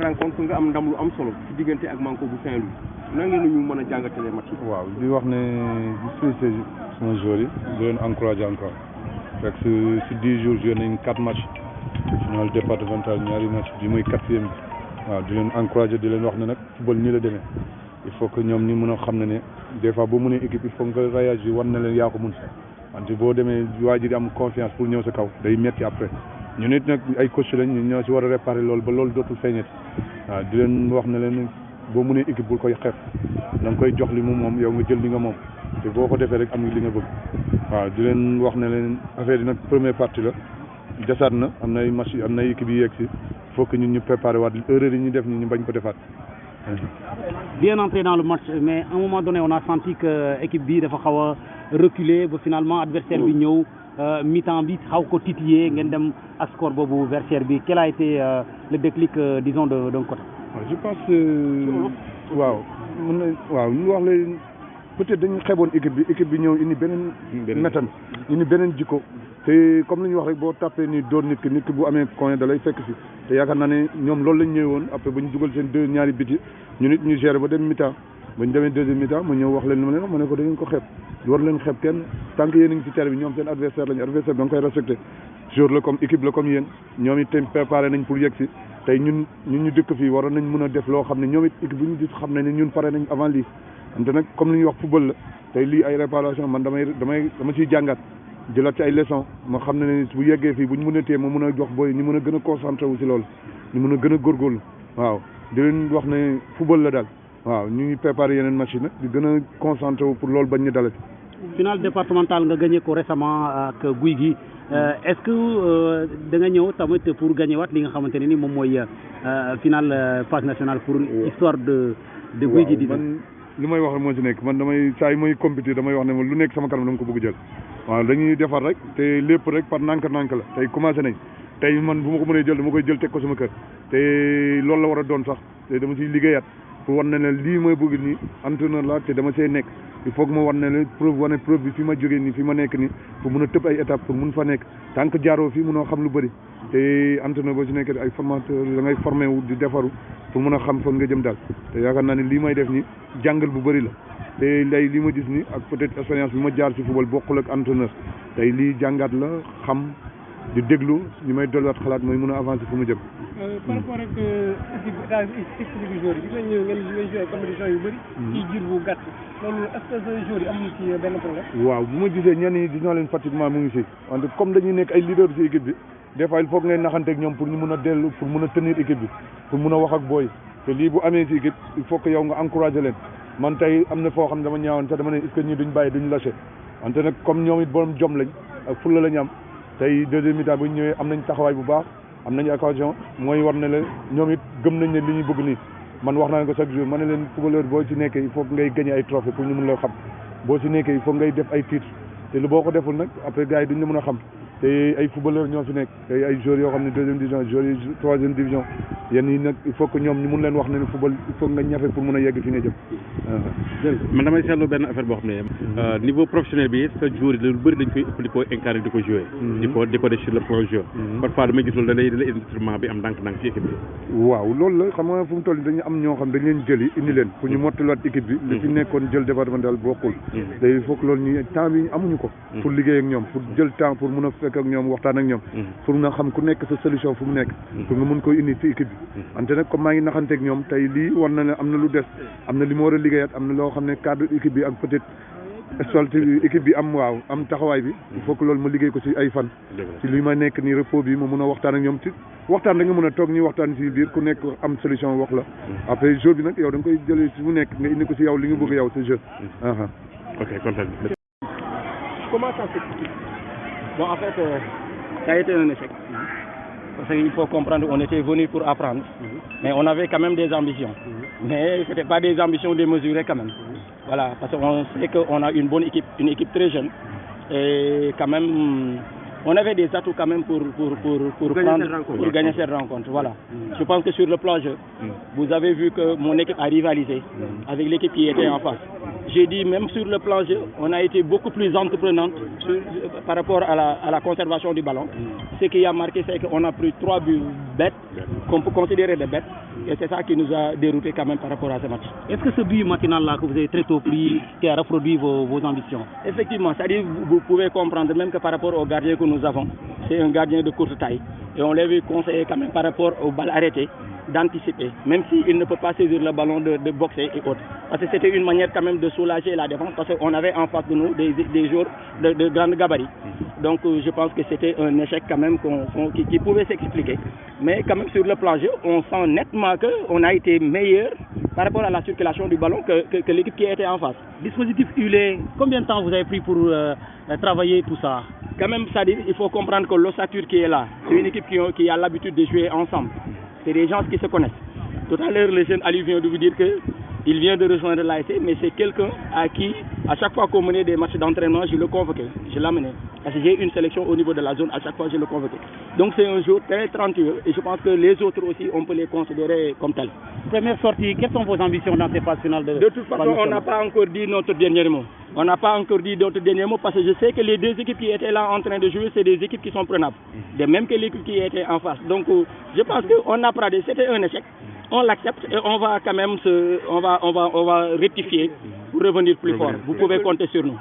rencontre nga am ndam lu am solo ci diggante ak Manko bu Saint-Louis nan ngeen ñu mën a jàngatale match yi. waaw di wax ne di félicité sama joueurs yi di leen encouragé encore fekk si 10 jours joué nañ 4 matchs final départemental ñaari match bi mooy 4e bi waaw di leen encouragé di leen wax ne nag football nii la demee il faut que ñoom ñu mën a xam ne des fois boo mënee équipe il faut nga réagir war na leen yaa ko mun wante boo demee waa ji di am confiance pour ñëw sa kaw day metti après ñu nit nag ay coach lañ ñu ñoo si war a réparer loolu ba loolu dootul feeñati waaw di leen wax ne leen boo mënee équipe bul koy xeeb da nga koy jox li mu moom yow nga jël li nga moom te boo ko defee rek am nga li nga bëgg waaw di leen wax ne leen affaire yi nag première partie la desaat na am na ay match am na ay équipe yi yegg si il faut que ñun ñu préparer waat erreur yi ñu def ñu bañ ko defaat. Bien entré dans le match mais à un moment donné on a senti que équipe bi dafa xaw a reculer ba finalement adversaire bi ñëw mi-temps bi xaw ko titiller ngeen dem ak score boobu versaire bi quel a été le déclic disons d'un côté. je pense waaw mën na waaw ñu wax la peut-être dañu xeeboon équipe bi ñëw indi beneen méthode indi beneen jikko te comme li ñu wax rek boo tàppee ni dóor nit ki bu amee coin da lay fekk si te yaakaar naa ne ñoom loolu lañ ñëwoon après ba ñu dugal seen ñaari biti ñu nit ñu gérer ba dem mi-temps ba ñu demee deuxième mi-temps ma ñëw wax leen ma ne ko da ngeen ko xeeb war leen xeeb kenn tant que yéen a ngi ci terrain bi ñoom seen adversaire lañu adversaire da nga koy respecté jour la comme équipe la comme yéen ñoom it tam préparé nañ pour yegg si tey ñun ñu dëkk fii waroon nañ mën a def loo xam ne ñoom it équipe bu ñu gis xam ne ñun pare nañ avant lii ante nag comme li ñuy wax football la tey lii ay réparation man dama ciy jàngat jëlaat ci ay leçons ma xam ne bu yeggee fii bu ñu mën a téye ma mën a jox booy ñu mën a gën a concentré wu si loolu ñu mën a gën a góorgóorlu waaw di leen wax ne football la daal waaw ñu ngi préparé yeneen match yi nag di gën a concentré wu pour loolu bañ ñu dalati. Final départemental nga gagné ko récemment ak Guy gi est-ce que da nga ñëw tamit pour gagné waat li nga xamante ne ni moom mooy final phase nationale pour histoire de Guy gi. man li may wax moo ci nekk man damay saa yi may compétir damay wax ne lu nekk sama kanam dama ko bëgg jël waaw dañuy defar rek te lépp rek par nànk-nànk la tey commencé nañ tey man bu ma ko mënee jël dama koy jël teg ko sama kër te loolu la war a doon sax te dama ciy liggéeyaat pour wan ne ne lii mooy bëgg nii entraîneur la te dama see nekk il faut que ma wan ne ne preuve bi fi ma jógee nii fi ma nekk nii pour mun a tëb ay étapes pour mun fa nekk tant que jaaroo fii munoo xam lu bëri te entraîneur boo si nekkee ay formateur da ngay formé wu di defaru pour mun a xam foog nga jëm daal te yaakaar naa ne lii may def nii jàngal bu bëri la te lay li ma gis ni ak peut-être expérience bi ma jaar ci football bokkul ak entraîneur tey lii jàngat la xam di déglu ñu may dolliwaat xalaat mooy mun a avancer fu mu jëm. par rapport ak équipe bi joueur yi gis nañ ngeen joué compétition yu bëri. ci jiir bu gàtt loolu est-ce que joueur yi amuñu ci benn problème. waaw bu ma gisee ñenn ñi gis naa leen pratiquement mu ngi si wante comme dañuy nekk ay leader ci équipe bi des fois il faut que ngay naxanteeg ñoom pour ñu mun a dellu pour mun a tenir équipe bi pour mun a wax ak booy te lii bu amee ci équipe il faut que yow nga encourager leen man tey am na foo xam ne dama ñaawoon sax dama ne est-ce que ñii duñ bàyyi duñ lâché wante nag comme ñoom it borom jom lañ ak fulla lañ am tey deuxième mi-temps bu ñu ñëwee am nañ taxawaay bu baax am nañu occasion mooy war ne la ñoom it gëm nañ ne li ñuy bëgg nii man wax naa ko chaque jour ma ne leen footballeur boo ci nekkee il faut que ngay gagner ay trophée pour ñu mun la xam boo ci nekkee il faut ngay def ay titres te lu boo ko deful nag après gars yi duñ la mën a xam te ay footballeur ñoo fi nekk te ay joueurs yoo xam ne deuxième division joueurs yi troisième division yéen ñi nag il faut que ñoom ñu mun leen wax ne football il faut nga ñafe pour mun a yegg fi nga jëm. man damay seetlu benn affaire boo xam ne niveau professionnel bi sa joueur yi lu bëri dañ koy ëpp di ko incarné di ko joué. di ko def sur le plan jeu. parfois damay gis loolu da lay instrument bi am ndànk-ndànk ci équipe bi. waaw loolu la xam nga fu mu toll dañu am ñoo xam dañ leen jëli indi leen pour ñu mottaliwaat équipe bi. li fi nekkoon jël départemental bokkul. te il faut que loolu ñu temps bi amuñu ko. pour liggéey ak ñoom pour jël temps pour mun a fekk ak ñoom waxtaan ak ñoom. pour nga xam ku nekk sa solution fu mu nekk. pour nga mun koy indi ci équipe bi. ante nag comme maa ngi naxanteeg ñoom tey lii war na ne am na lu des am na li ma war a liggéeyaat am na loo xam ne cadre équipe bi ak peut-être stolte équipe bi am waaw am taxawaay bi il faut que loolu ma liggéey ko ci ay fan ci li ma nekk nii repos bi ma mun a waxtaan ak ñoom ci waxtaan da nga mën a toog ñuy waxtaan ci biir ku nekk am solution wax la après jour bi nag yow da nga koy jëlee ci mu nekk nga indi ko ci yow li nga bëgg yow ce jeu. ok kontaan. Comment ça s'explique? Bon, en fait, ça a été un échec. Parce qu'il faut comprendre, on était venu pour apprendre, mais on avait quand même des ambitions. Mais ce n'était pas des ambitions démesurées quand même. Voilà, parce qu'on sait qu'on a une bonne équipe, une équipe très jeune. Et quand même, on avait des atouts quand même pour gagner cette rencontre. Voilà. Je pense que sur le plan jeu, vous avez vu que mon équipe a rivalisé avec l'équipe qui était en face. J'ai dit même sur le plan jeu, on a été beaucoup plus entreprenante par rapport à la conservation du ballon. Ce qui a marqué, c'est qu'on a pris 3 buts bêtes, qu'on peut considérer des bêtes. Et c'est ça qui nous a dérouté quand même par rapport à ce match. Est-ce que ce but matinal-là que vous avez très tôt pris, qui a reproduit vos ambitions? Effectivement, c'est-à-dire vous pouvez comprendre même que par rapport au gardien que nous avons, c'est un gardien de courte taille. Et on l'avait conseillé quand même par rapport aux balles arrêtées d'anticiper, même s'il ne peut pas saisir le ballon de boxer et autres. Parce que c'était une manière quand même de soulager la défense, parce qu'on avait en face de nous des joueurs de grande gabarit. Donc je pense que c'était un échec quand même qui pouvait s'expliquer. Mais quand même sur le plan jeu, on sent nettement qu'on a été meilleur par rapport à la circulation du ballon que l'équipe qui était en face. Dispositif Hulé, combien de temps vous avez pris pour travailler tout ça? Quand même, c'est-à-dire, il faut comprendre que l'ossature qui est là, c'est une équipe qui a l'habitude de jouer ensemble. C'est des gens qui se connaissent. Tout à l'heure, le jeune Ali vient de vous dire qu'il vient de rejoindre l'ASC, mais c'est quelqu'un à qui, à chaque fois qu'on menait des matchs d'entraînement, je le convoquais, je l'amenais. Parce que j'ai une sélection au niveau de la zone, à chaque fois je le convoquais. Donc c'est un jour très talentueux et je pense que les autres aussi, on peut les considérer comme tels. Première sortie, quelles sont vos ambitions dans ces phases finales de toute façon, on n'a pas encore dit notre dernier mot. On n'a pas encore dit notre dernier mot parce que je sais que les deux équipes qui étaient là en train de jouer, c'est des équipes qui sont prenables. De même que l'équipe qui était en face. Donc je pense qu'on a parlé, c'était un échec. On l'accepte et on va quand même on va rectifier pour revenir plus fort. Vous pouvez compter sur nous.